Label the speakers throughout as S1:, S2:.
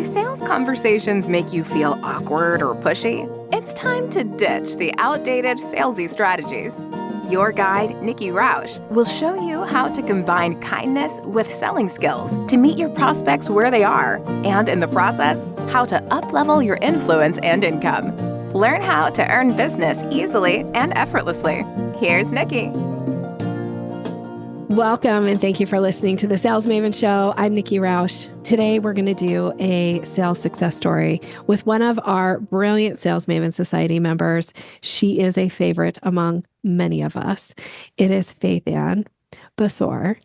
S1: sales conversations make you feel awkward or pushy, it's time to ditch the outdated salesy strategies. Your guide, Nikki RAUSCH, will show you how to combine kindness with selling skills to meet your prospects where they are, and in the process, how to up-level your influence and income. Learn how to earn business easily and effortlessly. Here's Nikki.
S2: Welcome, and thank you for listening to the Sales Maven Show. I'm Nikki RAUSCH. Today, we're going to do a sales success story with one of our brilliant Sales Maven Society members. She is a favorite among many of us. It is Faithann Basore,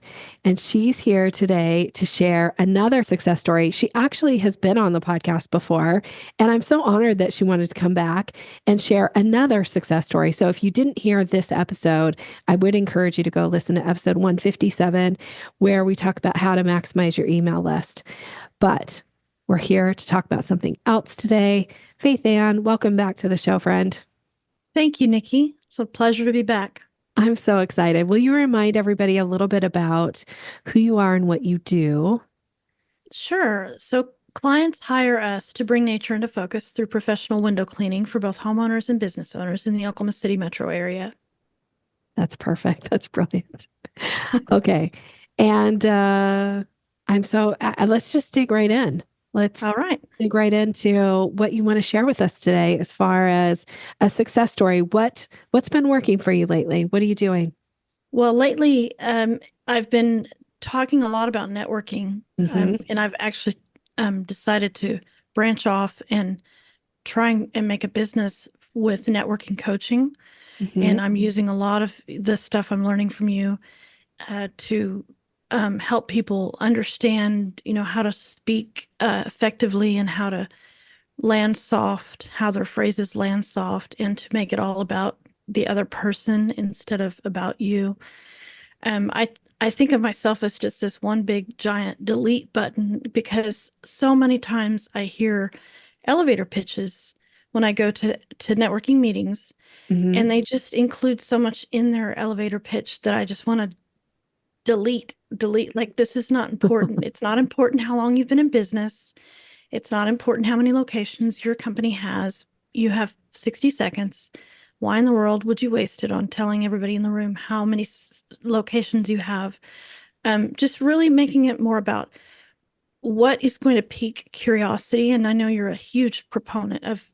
S2: and she's here today to share another success story. She actually has been on the podcast before, and I'm so honored that she wanted to come back and share another success story. So if you didn't hear this episode, I would encourage you to go listen to episode 157, where we talk about how to maximize your email list. But we're here to talk about something else today. Faithann, welcome back to the show, friend.
S3: Thank you, Nikki. It's a pleasure to be back.
S2: I'm so excited. Will you remind everybody a little bit about who you are and what you do?
S3: Sure. So clients hire us to bring nature into focus through professional window cleaning for both homeowners and business owners in the Oklahoma City metro area.
S2: That's perfect. That's brilliant. Okay. And let's just dig right in. Let's
S3: All right.
S2: dig right into what you want to share with us today as far as a success story. What's been working for you lately? What are you doing?
S3: Well, lately, I've been talking a lot about networking, and I've actually decided to branch off and try and make a business with networking coaching. And I'm using a lot of the stuff I'm learning from you to help people understand, how to speak effectively and how to land soft, how their phrases land soft, and to make it all about the other person instead of about you. I think of myself as just this one big giant delete button, because so many times I hear elevator pitches when I go to networking meetings, and they just include so much in their elevator pitch that I just want to delete. Like, this is not important. It's not important how long you've been in business. It's not important how many locations your company has. You have 60 seconds. Why in the world would you waste it on telling everybody in the room how many locations you have? Just really making it more about what is going to pique curiosity. And I know you're a huge proponent of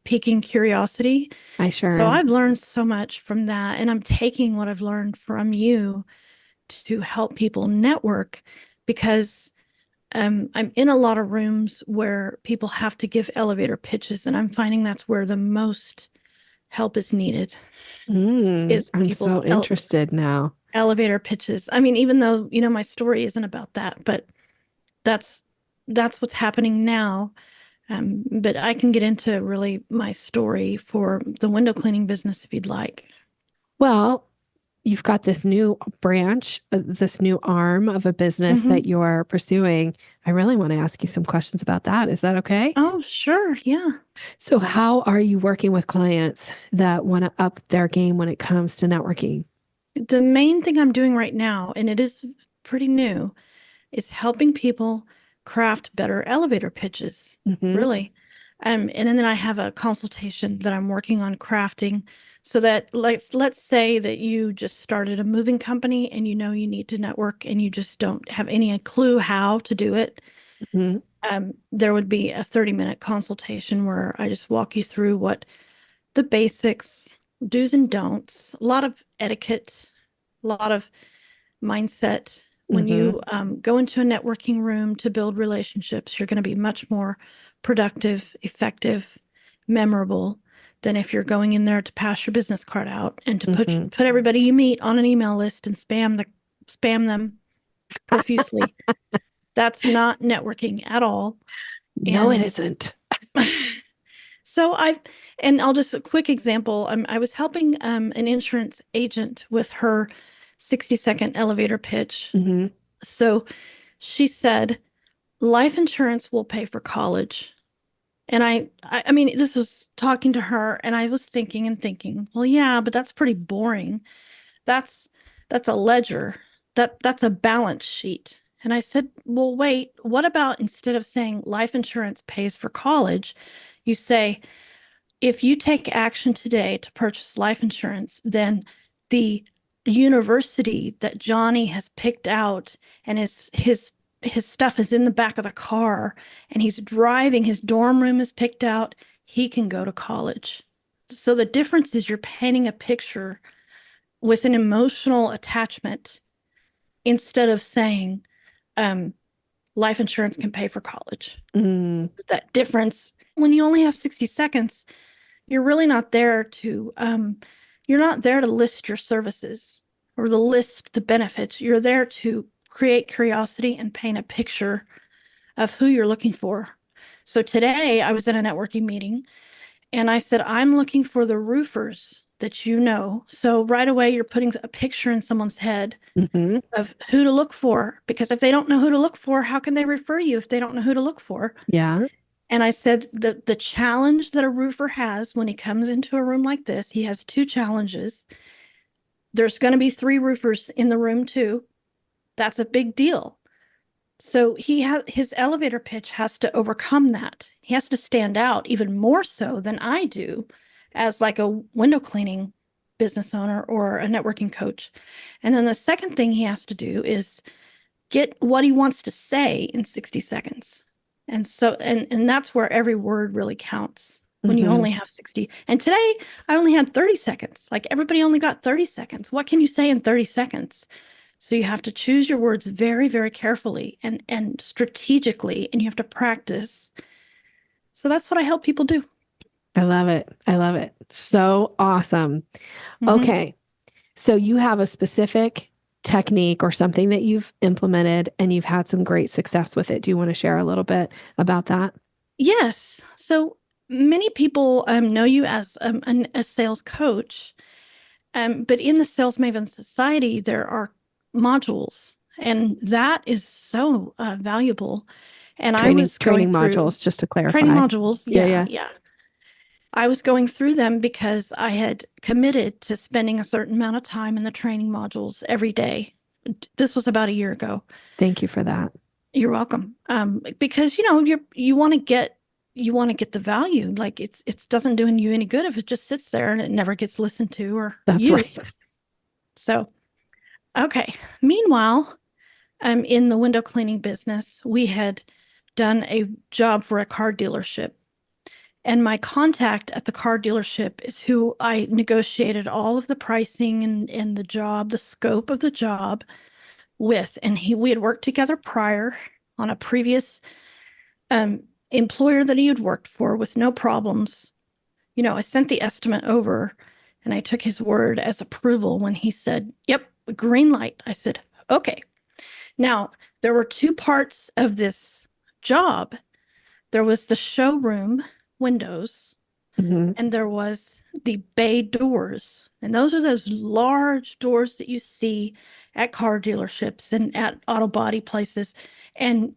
S3: piquing curiosity.
S2: I sure
S3: So
S2: am.
S3: I've learned so much from that. And I'm taking what I've learned from you to help people network, because I'm in a lot of rooms where people have to give elevator pitches, and I'm finding that's where the most help is needed. Is
S2: I'm
S3: people's
S2: so interested now.
S3: elevator pitches. I mean, even though, my story isn't about that, but that's what's happening now. But I can get into really my story for the window cleaning business if you'd like.
S2: Well, you've got this new branch, this new arm of a business that you're pursuing. I really want to ask you some questions about that. Is that okay?
S3: Oh, sure. Yeah.
S2: So how are you working with clients that want to up their game when it comes to networking?
S3: The main thing I'm doing right now, and it is pretty new, is helping people craft better elevator pitches, really. And then I have a consultation that I'm working on crafting, so that let's say that you just started a moving company and you need to network and you just don't have any clue how to do it. There would be a 30-minute consultation where I just walk you through what the basics, do's and don'ts, a lot of etiquette, a lot of mindset. When you go into a networking room to build relationships, you're going to be much more productive, effective, memorable than if you're going in there to pass your business card out and to put everybody you meet on an email list and spam them profusely. That's not networking at all.
S2: No, it isn't.
S3: So I'll just a quick example. I was helping an insurance agent with her 60-second elevator pitch. So she said, life insurance will pay for college. And I mean, this was talking to her, and I was thinking, well, yeah, but that's pretty boring. That's a ledger. That's a balance sheet. And I said, well, wait, what about instead of saying life insurance pays for college, you say, if you take action today to purchase life insurance, then the university that Johnny has picked out and his stuff is in the back of the car and he's driving, his dorm room is picked out, he can go to college. So the difference is you're painting a picture with an emotional attachment instead of saying life insurance can pay for college. That difference, when you only have 60 seconds, you're really not there to you're not there to list your services or to list the benefits. You're there to create curiosity and paint a picture of who you're looking for. So today I was in a networking meeting and I said, I'm looking for the roofers that you know. So right away you're putting a picture in someone's head of who to look for, because if they don't know who to look for, how can they refer you if they don't know who to look for?
S2: Yeah.
S3: And I said the challenge that a roofer has when he comes into a room like this, he has two challenges. There's going to be 3 roofers in the room too. That's a big deal. So his elevator pitch has to overcome that. He has to stand out even more so than I do as like a window cleaning business owner or a networking coach. And then the second thing he has to do is get what he wants to say in 60 seconds. And so, and that's where every word really counts when you only have 60. And today I only had 30 seconds. Like everybody only got 30 seconds. What can you say in 30 seconds? So you have to choose your words very, very carefully and strategically, and you have to practice. So that's what I help people do.
S2: I love it. I love it. So awesome. Okay. So you have a specific technique or something that you've implemented and you've had some great success with it. Do you want to share a little bit about that?
S3: Yes. So many people know you as a sales coach, but in the Sales Maven Society, there are modules, and that is so valuable. And I was
S2: training
S3: going through
S2: modules, just to clarify.
S3: training modules.
S2: Yeah.
S3: I was going through them because I had committed to spending a certain amount of time in the training modules every day. This was about a year ago.
S2: Thank you for that.
S3: You're welcome. Because you want to get the value. Like it doesn't do you any good if it just sits there and it never gets listened to or
S2: That's
S3: used.
S2: right.
S3: So, okay. Meanwhile, in the window cleaning business, we had done a job for a car dealership. And my contact at the car dealership is who I negotiated all of the pricing and the job, the scope of the job with. And we had worked together prior on a previous employer that he had worked for with no problems. I sent the estimate over and I took his word as approval when he said, yep, green light. I said, okay. Now, there were 2 parts of this job. There was the showroom windows, and there was the bay doors. And those are those large doors that you see at car dealerships and at auto body places. And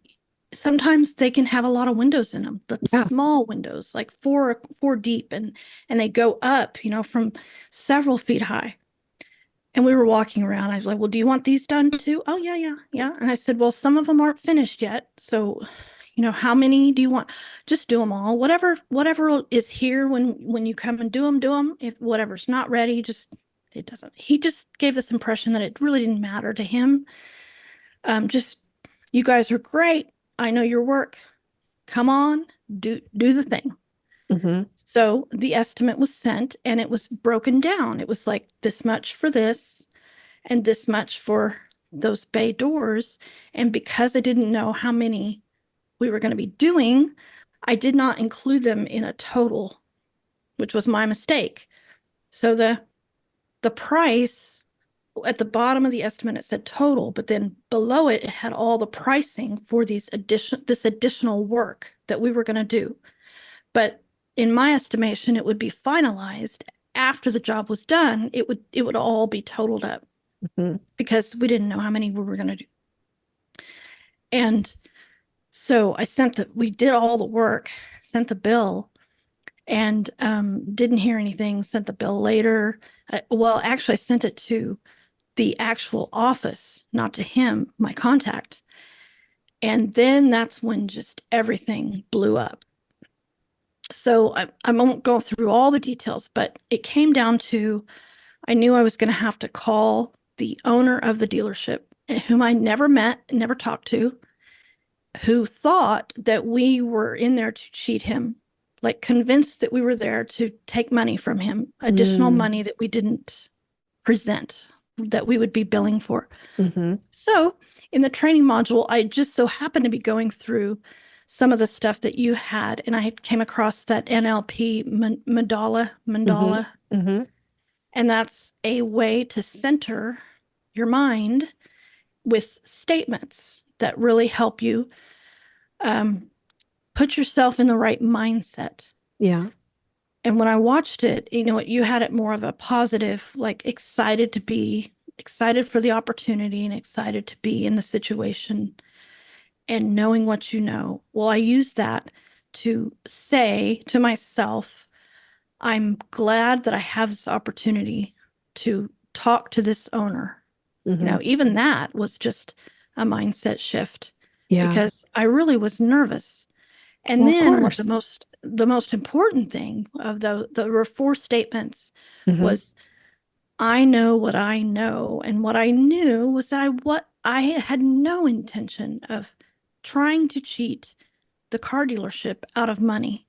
S3: sometimes they can have a lot of windows in them, small windows, like four deep, and they go up, from several feet high. And we were walking around. I was like, well, do you want these done too? Oh, yeah. And I said, well, some of them aren't finished yet. So how many do you want? Just do them all. Whatever is here when you come and do them. If whatever's not ready, it doesn't. He just gave this impression that it really didn't matter to him. Just, you guys are great. I know your work. Come on, do the thing. So the estimate was sent and it was broken down. It was like this much for this and this much for those bay doors. And because I didn't know how many we were going to be doing, I did not include them in a total, which was my mistake. So the price at the bottom of the estimate, it said total, but then below it had all the pricing for this additional work that we were going to do. But in my estimation, it would be finalized after the job was done. It would all be totaled up because we didn't know how many we were going to do. And so we did all the work, sent the bill, and didn't hear anything, sent the bill later. Actually, I sent it to the actual office, not to him, my contact. And then that's when just everything blew up. So I won't go through all the details, but it came down to, I knew I was going to have to call the owner of the dealership, whom I never met, never talked to, who thought that we were in there to cheat him, like convinced that we were there to take money from him, additional money that we didn't present, that we would be billing for. So in the training module, I just so happened to be going through some of the stuff that you had, and I came across that NLP mandala. And that's a way to center your mind with statements that really help you put yourself in the right mindset.
S2: Yeah.
S3: And when I watched it, you had it more of a positive, like excited for the opportunity and excited to be in the situation and knowing what you know. Well, I used that to say to myself, I'm glad that I have this opportunity to talk to this owner. Even that was just a mindset shift.
S2: Yeah.
S3: Because I really was nervous. And then what the most important thing of there were 4 statements was, I know what I know. And what I knew was that I had no intention of trying to cheat the car dealership out of money.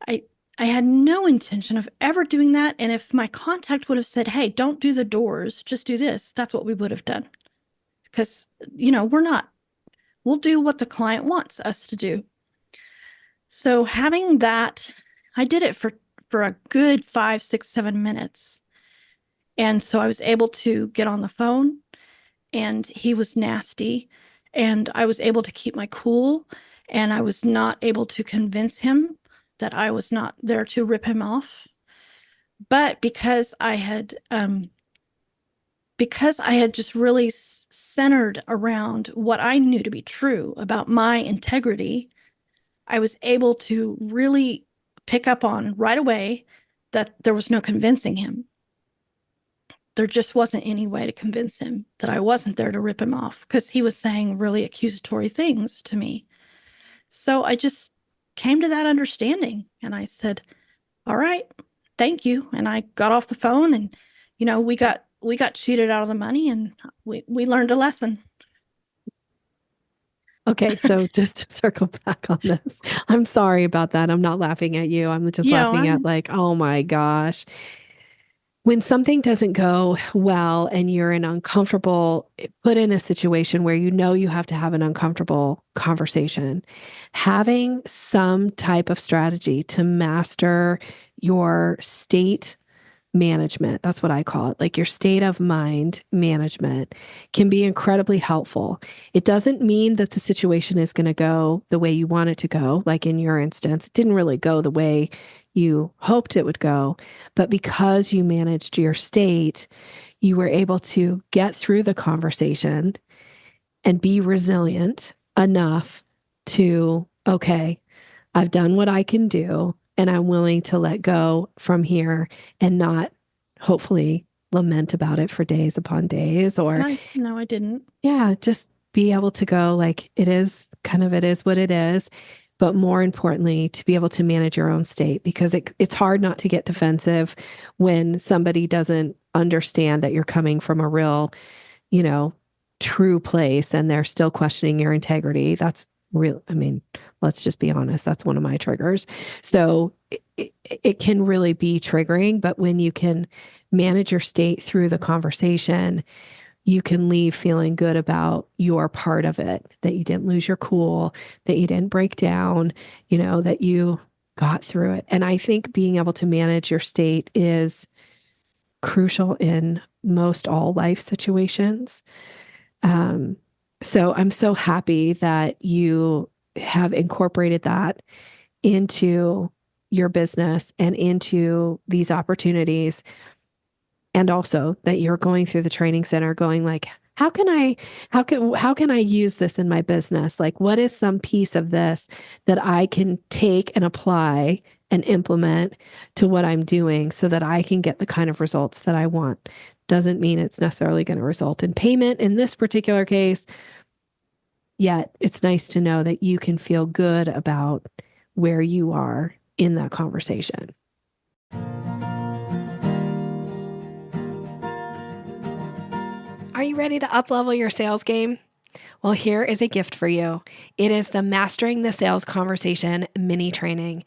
S3: I had no intention of ever doing that. And if my contact would have said, hey, don't do the doors, just do this, that's what we would have done. Because, we'll do what the client wants us to do. So having that, I did it for a good 5, 6, 7 minutes. And so I was able to get on the phone, and he was nasty, and I was able to keep my cool, and I was not able to convince him that I was not there to rip him off. But because I had just really centered around what I knew to be true about my integrity, I was able to really pick up on right away that there was no convincing him. There just wasn't any way to convince him that I wasn't there to rip him off, because he was saying really accusatory things to me. So I just came to that understanding, and I said, all right, thank you. And I got off the phone, and, we got cheated out of the money, and we learned a lesson.
S2: Okay, so just to circle back on this, I'm sorry about that. I'm not laughing at you. I'm just laughing at like, oh my gosh. When something doesn't go well and you're put in a situation where you have to have an uncomfortable conversation, having some type of strategy to master your state management, that's what I call it, like your state of mind management, can be incredibly helpful. It doesn't mean that the situation is going to go the way you want it to go. Like in your instance, it didn't really go the way you hoped it would go, but because you managed your state, you were able to get through the conversation and be resilient enough to, okay, I've done what I can do, and I'm willing to let go from here and not hopefully lament about it for days upon days. Or
S3: no, I didn't.
S2: Yeah, just be able to go like, it is what it is. But more importantly, to be able to manage your own state, because it's hard not to get defensive when somebody doesn't understand that you're coming from a real, true place, and they're still questioning your integrity. That's real. I mean, let's just be honest. That's one of my triggers. So it can really be triggering, but when you can manage your state through the conversation, you can leave feeling good about your part of it, that you didn't lose your cool, that you didn't break down, that you got through it. And I think being able to manage your state is crucial in most all life situations. So I'm so happy that you have incorporated that into your business and into these opportunities. And also that you're going through the training center going like, how can I use this in my business? Like, what is some piece of this that I can take and apply and implement to what I'm doing so that I can get the kind of results that I want? Doesn't mean it's necessarily going to result in payment in this particular case, Yet it's nice to know that you can feel good about where you are in that conversation. Are you ready to uplevel your sales game? Well, here is a gift for you. It is the Mastering the Sales Conversation mini training.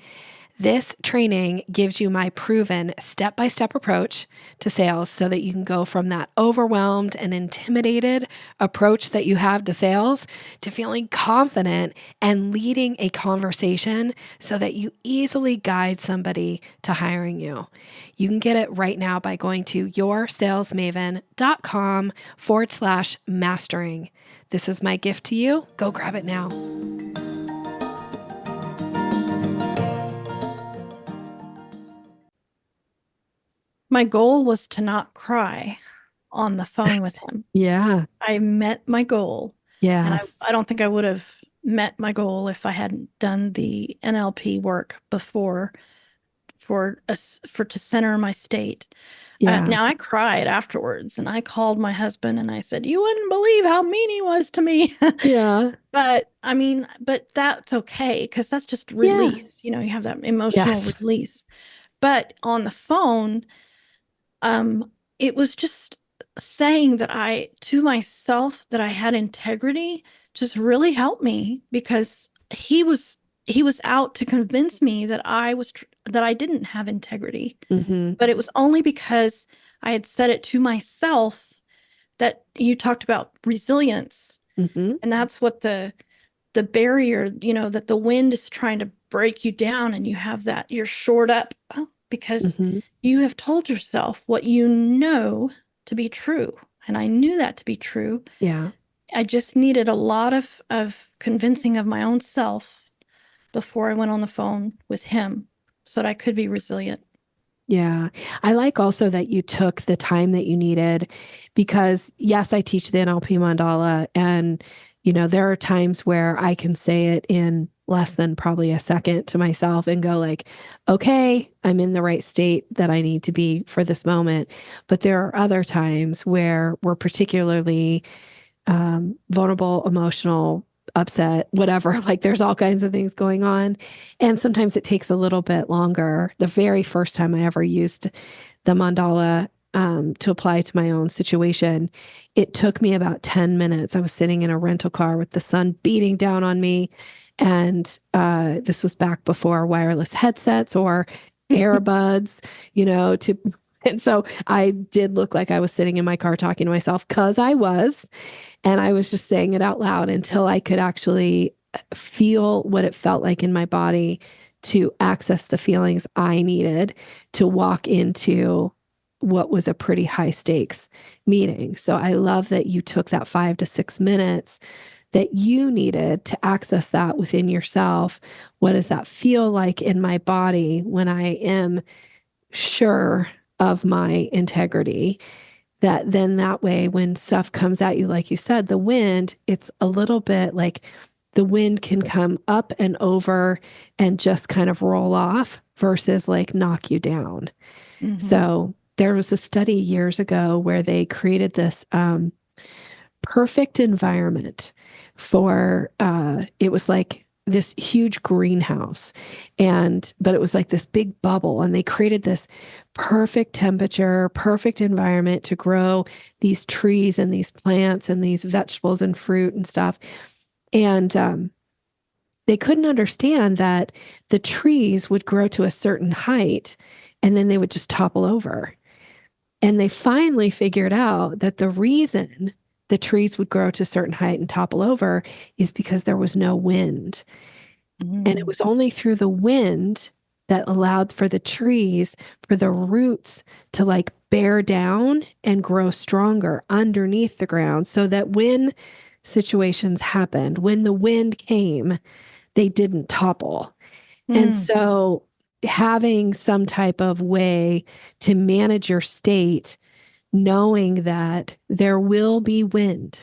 S2: This training gives you my proven step-by-step approach to sales so that you can go from that overwhelmed and intimidated approach that you have to sales to feeling confident and leading a conversation so that you easily guide somebody to hiring you. You can get it right now by going to yoursalesmaven.com/mastering. This is my gift to you. Go grab it now.
S3: My goal was to not cry on the phone with him.
S2: Yeah.
S3: I met my goal.
S2: Yeah.
S3: And I don't think I would have met my goal if I hadn't done the NLP work before to center my state.
S2: Yeah.
S3: Now I cried afterwards, and I called my husband and I said, "You wouldn't believe how mean he was to me."
S2: Yeah.
S3: But that's okay, because that's just release. You have that emotional release. But on the phone, it was just saying to myself that I had integrity just really helped me, because he was out to convince me that I didn't have integrity.
S2: Mm-hmm.
S3: But it was only because I had said it to myself. That you talked about resilience.
S2: Mm-hmm.
S3: And that's what the barrier, that the wind is trying to break you down, and you have that, you're shored up because you have told yourself what you know to be true. And I knew that to be true.
S2: Yeah.
S3: I just needed a lot of convincing of my own self before I went on the phone with him so that I could be resilient.
S2: Yeah. I like also that you took the time that you needed, because yes, I teach the NLP mandala, and there are times where I can say it in less than probably a second to myself and go like, okay, I'm in the right state that I need to be for this moment. But there are other times where we're particularly vulnerable, emotional, upset, whatever. Like there's all kinds of things going on. And sometimes it takes a little bit longer. The very first time I ever used the mandala to apply to my own situation, it took me about 10 minutes. I was sitting in a rental car with the sun beating down on me. And this was back before wireless headsets or earbuds, and so I did look like I was sitting in my car talking to myself, because I was. And I was just saying it out loud until I could actually feel what it felt like in my body to access the feelings I needed to walk into what was a pretty high stakes meeting. So I love that you took that 5 to 6 minutes that you needed to access that within yourself. What does that feel like in my body when I am sure of my integrity? That way, when stuff comes at you, like you said, the wind, it's a little bit like the wind can come up and over and just kind of roll off versus like knock you down. Mm-hmm. So there was a study years ago where they created this perfect environment for, it was like this huge greenhouse, but it was like this big bubble, and they created this perfect temperature, perfect environment to grow these trees and these plants and these vegetables and fruit and stuff. And they couldn't understand that the trees would grow to a certain height and then they would just topple over. And they finally figured out that the reason the trees would grow to a certain height and topple over is because there was no wind. And it was only through the wind that allowed for the trees, for the roots to like bear down and grow stronger underneath the ground, so that when situations happened, when the wind came, they didn't topple. And so having some type of way to manage your state, knowing that there will be wind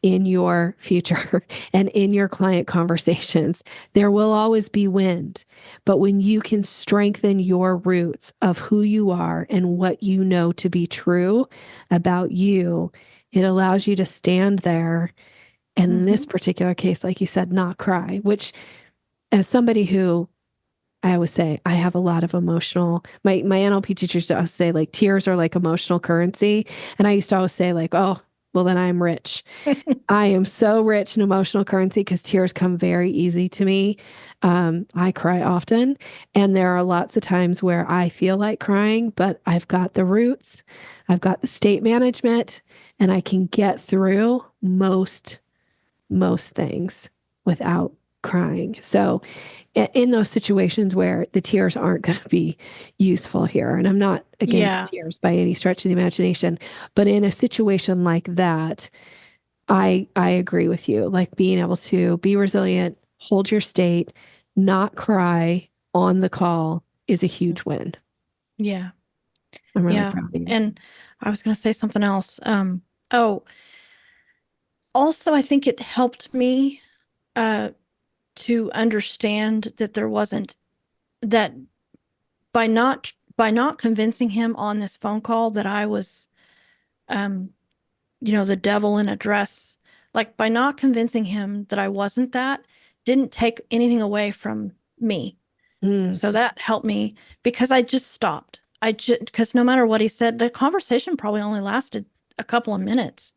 S2: in your future and in your client conversations, there will always be wind. But when you can strengthen your roots of who you are and what you know to be true about you, it allows you to stand there And in this particular case, like you said, not cry, which as somebody who I always say, I have a lot of emotional, my NLP teachers always say like tears are like emotional currency. And I used to always say like, oh, well, then I'm rich. I am so rich in emotional currency because tears come very easy to me. I cry often, and there are lots of times where I feel like crying, but I've got the roots, I've got the state management, and I can get through most things without crying. So in those situations where the tears aren't going to be useful here, and I'm not against tears by any stretch of the imagination, but in a situation like that, I agree with you. Like being able to be resilient, hold your state, not cry on the call is a huge win.
S3: Yeah.
S2: I'm really proud of you.
S3: And I was going to say something else. Also, I think it helped me to understand that there wasn't that by not convincing him on this phone call that I was, the devil in a dress, like by not convincing him that I wasn't that, didn't take anything away from me. So that helped me because I just stopped. Because no matter what he said, the conversation probably only lasted a couple of minutes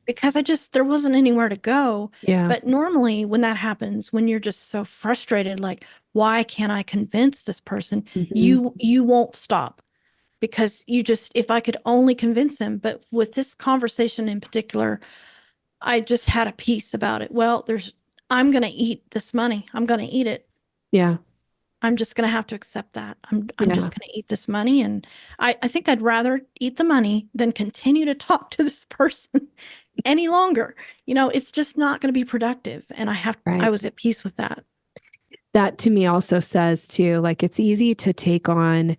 S3: because there wasn't anywhere to go.
S2: Yeah.
S3: But normally when that happens, when you're just so frustrated, like, why can't I convince this person? You won't stop because if I could only convince him. But with this conversation in particular, I just had a peace about it. Well, I'm going to eat this money. I'm going to eat it.
S2: Yeah.
S3: I'm just going to have to accept that. I'm just going to eat this money. And I think I'd rather eat the money than continue to talk to this person any longer. It's just not going to be productive. And I was at peace with that.
S2: That to me also says too, like it's easy to take on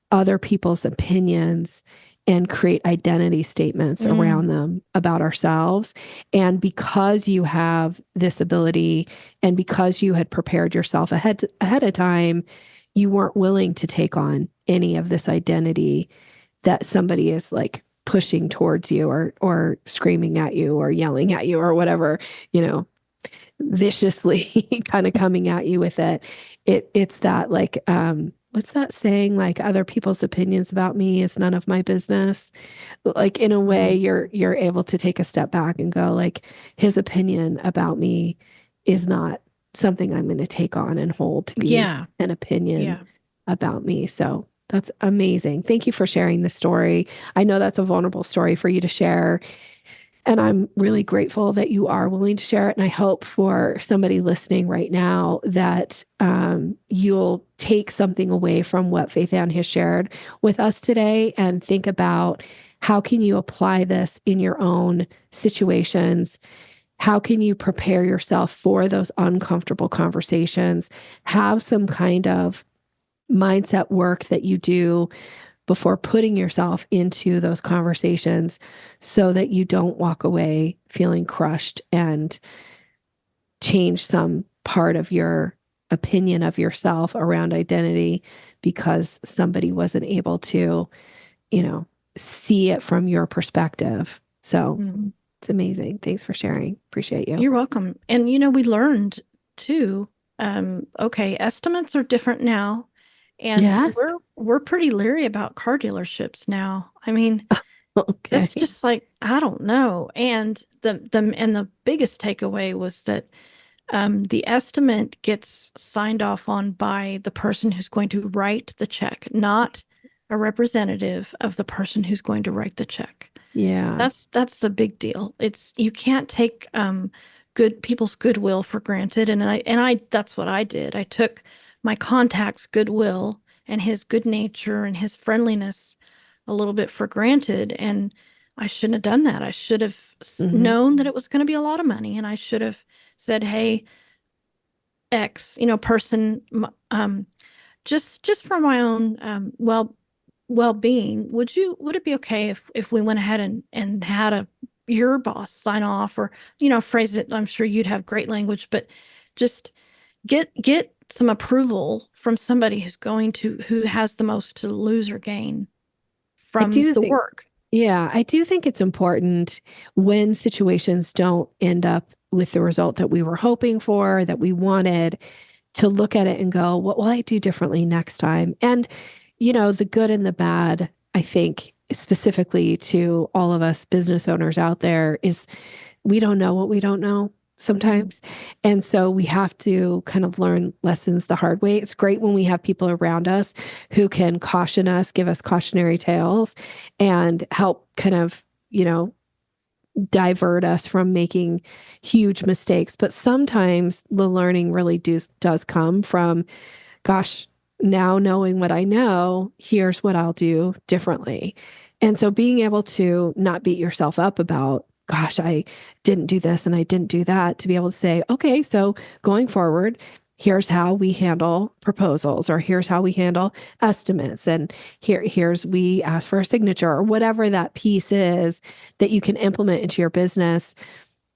S2: other people's opinions and create identity statements around them about ourselves. And because you have this ability and because you had prepared yourself ahead of time, you weren't willing to take on any of this identity that somebody is like pushing towards you or screaming at you or yelling at you or whatever, viciously kind of coming at you with it. It's that like, what's that saying? Like other people's opinions about me is none of my business. Like in a way, you're able to take a step back and go like, his opinion about me is not something I'm going to take on and hold to be an opinion about me. So that's amazing. Thank you for sharing the story. I know that's a vulnerable story for you to share. And I'm really grateful that you are willing to share it. And I hope for somebody listening right now that you'll take something away from what Faithann has shared with us today and think about how can you apply this in your own situations? How can you prepare yourself for those uncomfortable conversations? Have some kind of mindset work that you do before putting yourself into those conversations so that you don't walk away feeling crushed and change some part of your opinion of yourself around identity because somebody wasn't able to, see it from your perspective. So it's amazing. Thanks for sharing. Appreciate you.
S3: You're welcome. And, we learned too, estimates are different now. And we're pretty leery about car dealerships now. I mean, it's just like, I don't know. And the biggest takeaway was that the estimate gets signed off on by the person who's going to write the check, not a representative of the person who's going to write the check.
S2: Yeah.
S3: That's the big deal. You can't take good people's goodwill for granted. And I that's what I did. I took my contact's goodwill and his good nature and his friendliness a little bit for granted. And I shouldn't have done that. I should have known that it was going to be a lot of money. And I should have said, hey, X, person, just for my own well-being, would it be okay if we went ahead and had your boss sign off or, phrase it? I'm sure you'd have great language, but just get some approval from somebody who has the most to lose or gain from the work.
S2: Yeah, I do think it's important when situations don't end up with the result that we were hoping for, that we wanted, to look at it and go, what will I do differently next time? And, the good and the bad, I think, specifically to all of us business owners out there, is we don't know what we don't know sometimes. And so we have to kind of learn lessons the hard way. It's great when we have people around us who can caution us, give us cautionary tales, and help kind of, divert us from making huge mistakes. But sometimes the learning really does come from, gosh, now knowing what I know, here's what I'll do differently. And so being able to not beat yourself up about, gosh, I didn't do this and I didn't do that, to be able to say, okay, so going forward, here's how we handle proposals, or here's how we handle estimates. And here's we ask for a signature, or whatever that piece is that you can implement into your business.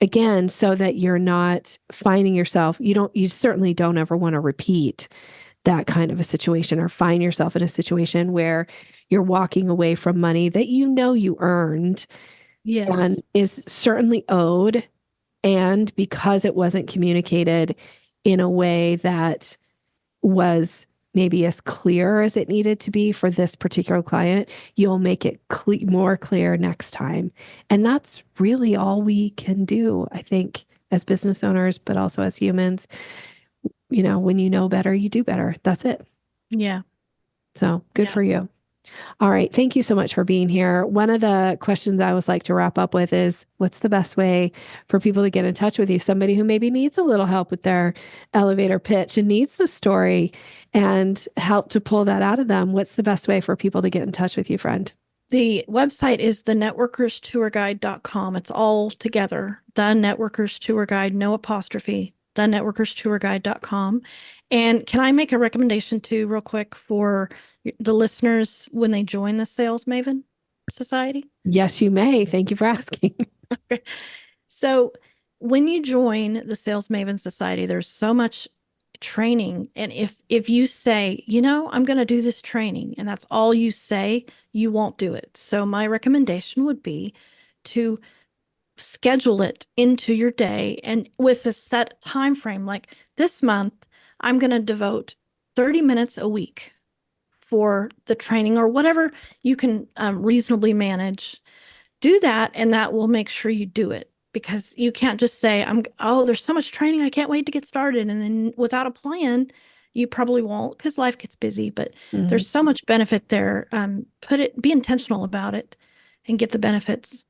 S2: Again, so that you're not finding yourself, you certainly don't ever want to repeat that kind of a situation, or find yourself in a situation where you're walking away from money that you earned.
S3: Yes.
S2: And is certainly owed. And because it wasn't communicated in a way that was maybe as clear as it needed to be for this particular client, you'll make it more clear next time. And that's really all we can do, I think, as business owners, but also as humans. When you know better, you do better. That's it.
S3: Yeah.
S2: So good for you. All right. Thank you so much for being here. One of the questions I always like to wrap up with is, what's the best way for people to get in touch with you? Somebody who maybe needs a little help with their elevator pitch and needs the story and help to pull that out of them. What's the best way for people to get in touch with you, friend?
S3: The website is thenetworkerstourguide.com. It's all together. The Networkers Tour Guide, no apostrophe, thenetworkerstourguide.com. And can I make a recommendation too, real quick, for the listeners when they join the Sales Maven Society?
S2: Yes, you may. Thank you for asking.
S3: Okay. So when you join the Sales Maven Society, there's so much training. And if you say, I'm going to do this training, and that's all you say, you won't do it. So my recommendation would be to schedule it into your day, and with a set time frame. Like this month, I'm going to devote 30 minutes a week for the training, or whatever you can reasonably manage. Do that, and that will make sure you do it, because you can't just say, there's so much training, I can't wait to get started. And then without a plan, you probably won't, because life gets busy, but there's so much benefit there. Be intentional about it and get the benefits.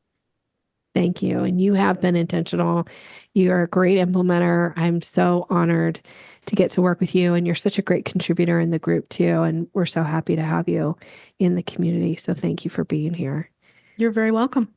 S2: Thank you. And you have been intentional. You're a great implementer. I'm so honored to get to work with you. And you're such a great contributor in the group too. And we're so happy to have you in the community. So thank you for being here.
S3: You're very welcome.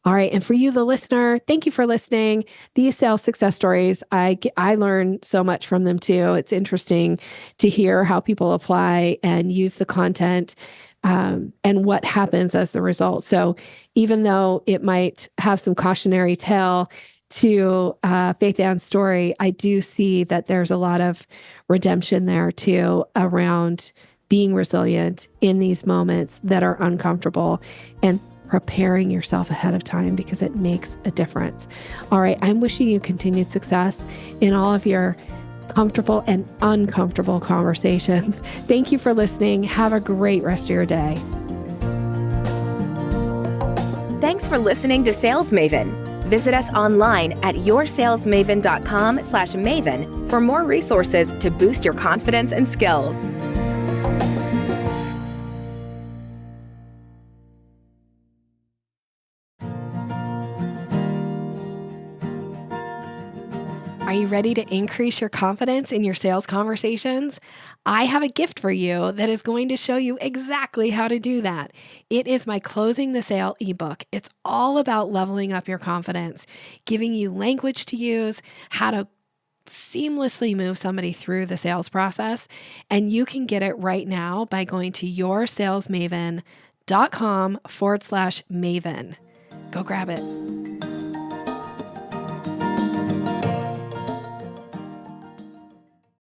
S2: All right. And for you, the listener, thank you for listening. These sales success stories, I learn so much from them too. It's interesting to hear how people apply and use the content and what happens as the result. So even though it might have some cautionary tale to Faithann's story, I do see that there's a lot of redemption there too, around being resilient in these moments that are uncomfortable and preparing yourself ahead of time, because it makes a difference. All right. I'm wishing you continued success in all of your comfortable and uncomfortable conversations. Thank you for listening. Have a great rest of your day.
S1: Thanks for listening to Sales Maven. Visit us online at yoursalesmaven.com/maven for more resources to boost your confidence and skills.
S2: Are you ready to increase your confidence in your sales conversations? I have a gift for you that is going to show you exactly how to do that. It is my Closing the Sale ebook. It's all about leveling up your confidence, giving you language to use, how to seamlessly move somebody through the sales process. And you can get it right now by going to yoursalesmaven.com/maven. Go grab it.